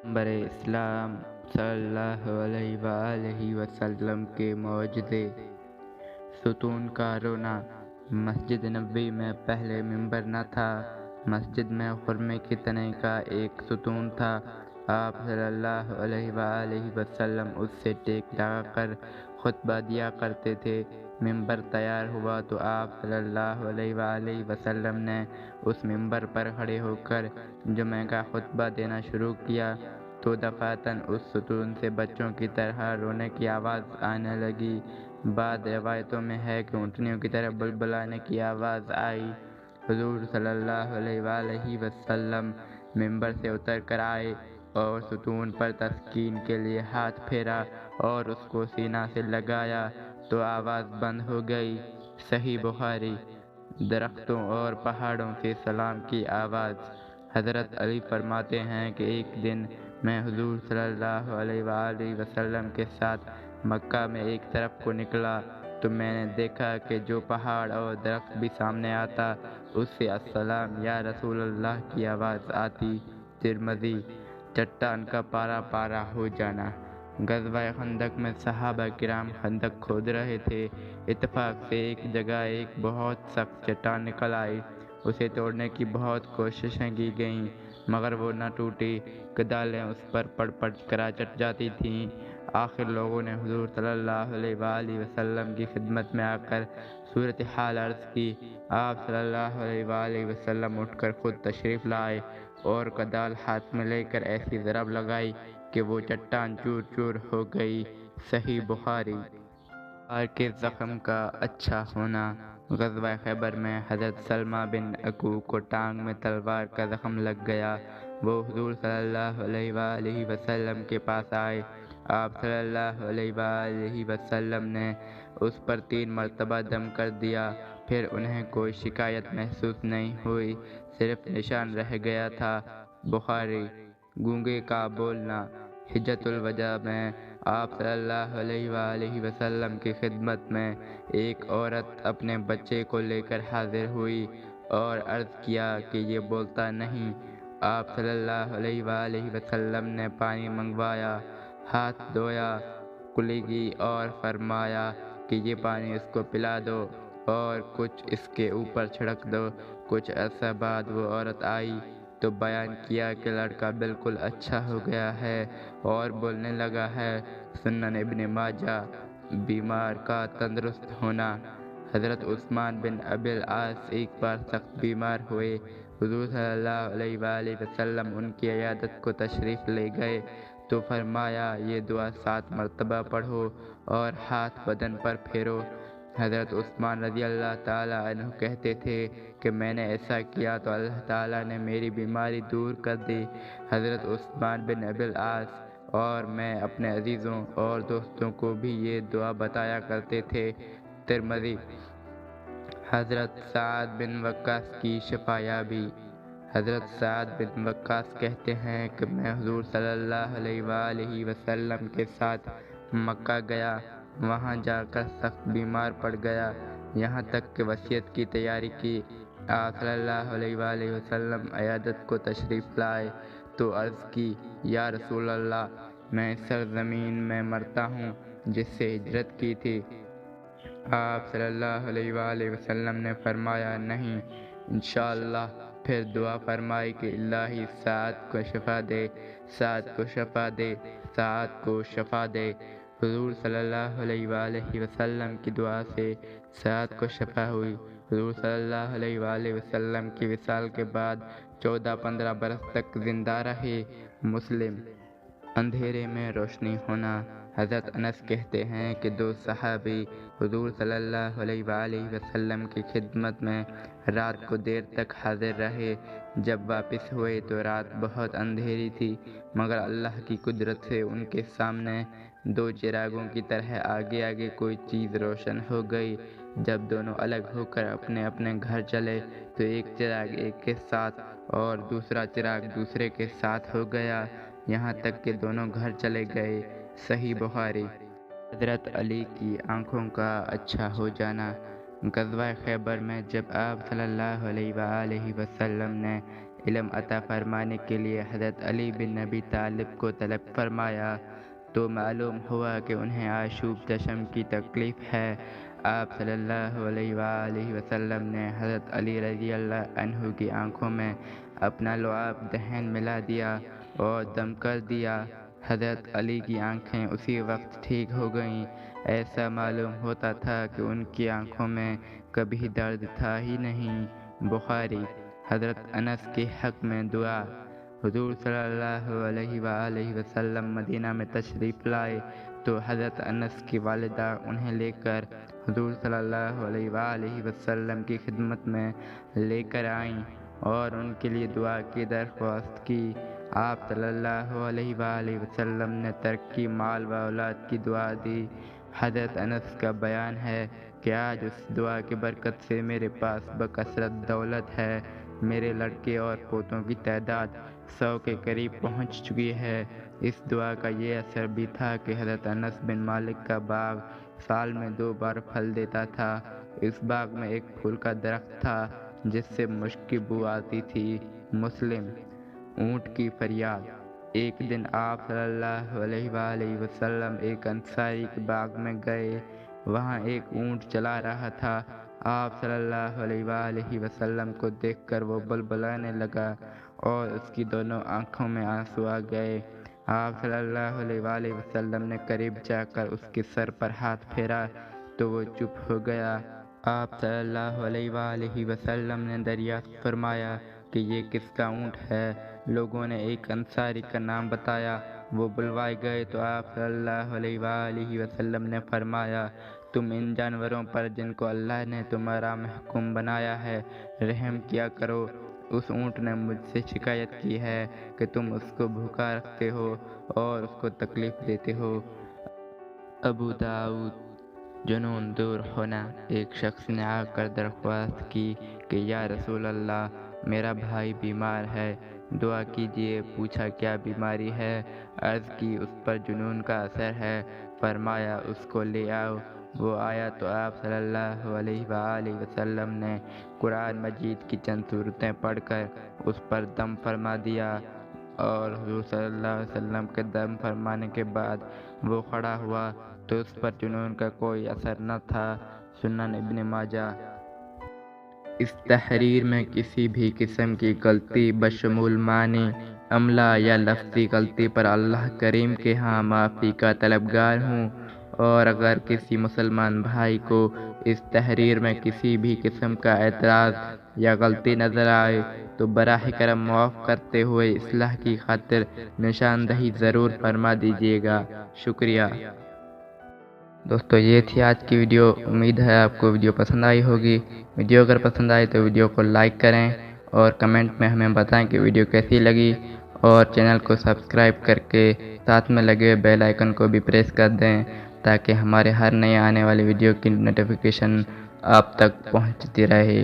پیغمبر اسلام صلی اللہ علیہ وآلہ وسلم کے معجزے۔ ستون کا رونا۔ مسجد نبوی میں پہلے ممبر نہ تھا۔ مسجد میں خرمے کے تنے کا ایک ستون تھا۔ آپ صلی اللہ علیہ وآلہ وسلم اس سے ٹیک لگا کر خطبہ دیا کرتے تھے۔ ممبر تیار ہوا تو آپ صلی اللہ علیہ وآلہ وسلم نے اس ممبر پر کھڑے ہو کر جمعہ کا خطبہ دینا شروع کیا تو دفعتاً اس ستون سے بچوں کی طرح رونے کی آواز آنے لگی۔ بعض روایتوں میں ہے کہ اونٹنیوں کی طرح بلبلانے کی آواز آئی۔ حضور صلی اللہ علیہ وآلہ وسلم ممبر سے اتر کر آئے اور ستون پر تسکین کے لیے ہاتھ پھیرا اور اس کو سینہ سے لگایا تو آواز بند ہو گئی۔ صحیح بخاری۔ درختوں اور پہاڑوں سے سلام کی آواز۔ حضرت علی فرماتے ہیں کہ ایک دن میں حضور صلی اللہ علیہ وآلہ وسلم کے ساتھ مکہ میں ایک طرف کو نکلا تو میں نے دیکھا کہ جو پہاڑ اور درخت بھی سامنے آتا اس سے السلام یا رسول اللہ کی آواز آتی۔ ترمذی۔ چٹان کا پارا پارا ہو جانا۔ غزوہ خندق میں صحابہ کرام خندق کھود رہے تھے۔ اتفاق سے ایک جگہ ایک بہت سخت چٹان نکل آئی۔ اسے توڑنے کی بہت کوششیں کی گئیں مگر وہ نہ ٹوٹی۔ کدالیں اس پر پڑ پڑ کر چٹ جاتی تھیں۔ آخر لوگوں نے حضور صلی اللہ علیہ وآلہ وسلم کی خدمت میں آ کر صورتحال عرض کی۔ آپ صلی اللہ علیہ وآلہ وسلم اٹھ کر خود تشریف لائے اور کدال ہاتھ میں لے کر ایسی ضرب لگائی کہ وہ چٹان چور چور ہو گئی۔ صحیح بخاری۔ تلوار کے زخم کا اچھا ہونا۔ غزوہ خیبر میں حضرت سلمہ بن اکوع کو ٹانگ میں تلوار کا زخم لگ گیا۔ وہ حضور صلی اللہ علیہ وآلہ وسلم کے پاس آئے۔ آپ صلی اللہ علیہ وآلہ وسلم نے اس پر 3 مرتبہ دم کر دیا۔ پھر انہیں کوئی شکایت محسوس نہیں ہوئی، صرف نشان رہ گیا تھا۔ بخاری۔ گونگے کا بولنا۔ حجۃ الوداع میں آپ صلی اللہ علیہ وآلہ وسلم کی خدمت میں ایک عورت اپنے بچے کو لے کر حاضر ہوئی اور عرض کیا کہ یہ بولتا نہیں۔ آپ صلی اللہ علیہ وآلہ وسلم نے پانی منگوایا، ہاتھ دھویا، کلی کی اور فرمایا کہ یہ پانی اس کو پلا دو اور کچھ اس کے اوپر چھڑک دو۔ کچھ عرصہ بعد وہ عورت آئی تو بیان کیا کہ لڑکا بالکل اچھا ہو گیا ہے اور بولنے لگا ہے۔ سنن ابن ماجہ۔ بیمار کا تندرست ہونا۔ حضرت عثمان بن ابی العاص ایک بار سخت بیمار ہوئے۔ حضور صلی اللہ علیہ وآلہ وسلم ان کی عیادت کو تشریف لے گئے تو فرمایا یہ دعا 7 مرتبہ پڑھو اور ہاتھ بدن پر پھیرو۔ حضرت عثمان رضی اللہ تعالیٰ عنہ کہتے تھے کہ میں نے ایسا کیا تو اللہ تعالیٰ نے میری بیماری دور کر دی۔ حضرت عثمان بن ابی العاص اور میں اپنے عزیزوں اور دوستوں کو بھی یہ دعا بتایا کرتے تھے۔ ترمذی۔ حضرت سعد بن وقاص کی شفا یابی۔ حضرت سعد بن وقاص کہتے ہیں کہ میں حضور صلی اللہ علیہ وآلہ وسلم کے ساتھ مکہ گیا۔ وہاں جا کر سخت بیمار پڑ گیا، یہاں تک کہ وصیت کی تیاری کی۔ آپ صلی اللہ علیہ وآلہ وسلم عیادت کو تشریف لائے تو عرض کی یا رسول اللہ، میں اس سرزمین میں مرتا ہوں جس سے ہجرت کی تھی۔ آپ صلی اللہ علیہ وآلہ وسلم نے فرمایا نہیں، انشاءاللہ۔ پھر دعا فرمائی کہ الہی سعد کو شفا دے، سعد کو شفا دے، سعد کو شفا دے۔ حضور صلی اللہ علیہ وآلہ وسلم کی دعا سے سعد کو شفا ہوئی۔ حضور صلی اللہ علیہ وآلہ وسلم کی وصال کے بعد 14-15 برس تک زندہ رہے۔ مسلم۔ اندھیرے میں روشنی ہونا۔ حضرت انس کہتے ہیں کہ 2 صحابی حضور صلی اللہ علیہ وآلہ وسلم کی خدمت میں رات کو دیر تک حاضر رہے۔ جب واپس ہوئے تو رات بہت اندھیری تھی مگر اللہ کی قدرت سے ان کے سامنے 2 چراغوں کی طرح آگے آگے کوئی چیز روشن ہو گئی۔ جب دونوں الگ ہو کر اپنے اپنے گھر چلے تو ایک چراغ ایک کے ساتھ اور دوسرا چراغ دوسرے کے ساتھ ہو گیا، یہاں تک کہ دونوں گھر چلے گئے۔ صحیح بخاری۔ حضرت علی کی آنکھوں کا اچھا ہو جانا۔ غزوہ خیبر میں جب آپ صلی اللہ علیہ وآلہ وسلم نے علم عطا فرمانے کے لیے حضرت علی بن ابی طالب کو طلب فرمایا تو معلوم ہوا کہ انہیں آشوب چشم کی تکلیف ہے۔ آپ صلی اللہ علیہ وآلہ وسلم نے حضرت علی رضی اللہ عنہ کی آنکھوں میں اپنا لعاب دہن ملا دیا اور دم کر دیا۔ حضرت علی کی آنکھیں اسی وقت ٹھیک ہو گئیں۔ ایسا معلوم ہوتا تھا کہ ان کی آنکھوں میں کبھی درد تھا ہی نہیں۔ بخاری۔ حضرت انس کے حق میں دعا۔ حضور صلی اللہ علیہ وآلہ وسلم مدینہ میں تشریف لائے تو حضرت انس کی والدہ انہیں لے کر حضور صلی اللہ علیہ وآلہ وسلم کی خدمت میں لے کر آئیں اور ان کے لیے دعا کی درخواست کی۔ آپ صلی اللہ علیہ وآلہ وسلم نے ترقی مال و اولاد کی دعا دی۔ حضرت انس کا بیان ہے کہ آج اس دعا کی برکت سے میرے پاس بکثرت دولت ہے۔ میرے لڑکے اور پوتوں کی تعداد 100 کے قریب پہنچ چکی ہے۔ اس دعا کا یہ اثر بھی تھا کہ حضرت انس بن مالک کا باغ سال میں 2 بار پھل دیتا تھا۔ اس باغ میں ایک پھول کا درخت تھا جس سے مشک کی بو آتی تھی۔ مسلم۔ اونٹ کی فریاد۔ ایک دن آپ صلی اللہ علیہ وآلہ وسلم ایک انصاری کے باغ میں گئے۔ وہاں ایک اونٹ چلا رہا تھا۔ آپ صلی اللہ علیہ وآلہ وسلم کو دیکھ کر وہ بلبلانے لگا اور اس کی دونوں آنکھوں میں آنسو آ گئے۔ آپ صلی اللہ علیہ وآلہ وسلم نے قریب جا کر اس کے سر پر ہاتھ پھیرا تو وہ چپ ہو گیا۔ آپ صلی اللہ علیہ وآلہ وسلم نے دریافت فرمایا کہ یہ کس کا اونٹ ہے؟ لوگوں نے ایک انصاری کا نام بتایا۔ وہ بلوائے گئے تو آپ صلی اللہ علیہ وآلہ وسلم نے فرمایا، تم ان جانوروں پر جن کو اللہ نے تمہارا محکوم بنایا ہے رحم کیا کرو۔ اس اونٹ نے مجھ سے شکایت کی ہے کہ تم اس کو بھوکا رکھتے ہو اور اس کو تکلیف دیتے ہو۔ ابو داؤد۔ جنون دور ہونا۔ ایک شخص نے آ کر درخواست کی کہ یا رسول اللہ، میرا بھائی بیمار ہے، دعا کیجیے۔ پوچھا کیا بیماری ہے؟ عرض کی اس پر جنون کا اثر ہے۔ فرمایا اس کو لے آؤ۔ وہ آیا تو آپ صلی اللہ علیہ وآلہ وسلم نے قرآن مجید کی چند سورتیں پڑھ کر اس پر دم فرما دیا اور حضور صلی اللہ علیہ وسلم کے دم فرمانے کے بعد وہ کھڑا ہوا تو اس پر جنون کا کوئی اثر نہ تھا۔ سنن ابن ماجہ۔ اس تحریر میں کسی بھی قسم کی غلطی بشمول معنی، عملہ یا لفظی غلطی پر اللہ کریم کے ہاں معافی کا طلبگار ہوں، اور اگر کسی مسلمان بھائی کو اس تحریر میں کسی بھی قسم کا اعتراض یا غلطی نظر آئے تو براہ کرم معاف کرتے ہوئے اصلاح کی خاطر نشاندہی ضرور فرما دیجیے گا۔ شکریہ۔ دوستو یہ تھی آج کی ویڈیو۔ امید ہے آپ کو ویڈیو پسند آئی ہوگی۔ ویڈیو اگر پسند آئی تو ویڈیو کو لائک کریں اور کمنٹ میں ہمیں بتائیں کہ ویڈیو کیسی لگی، اور چینل کو سبسکرائب کر کے ساتھ میں لگے بیل آئیکن کو بھی پریس کر دیں تاکہ ہمارے ہر نئے آنے والی ویڈیو کی نوٹیفیکیشن آپ تک پہنچتی رہے۔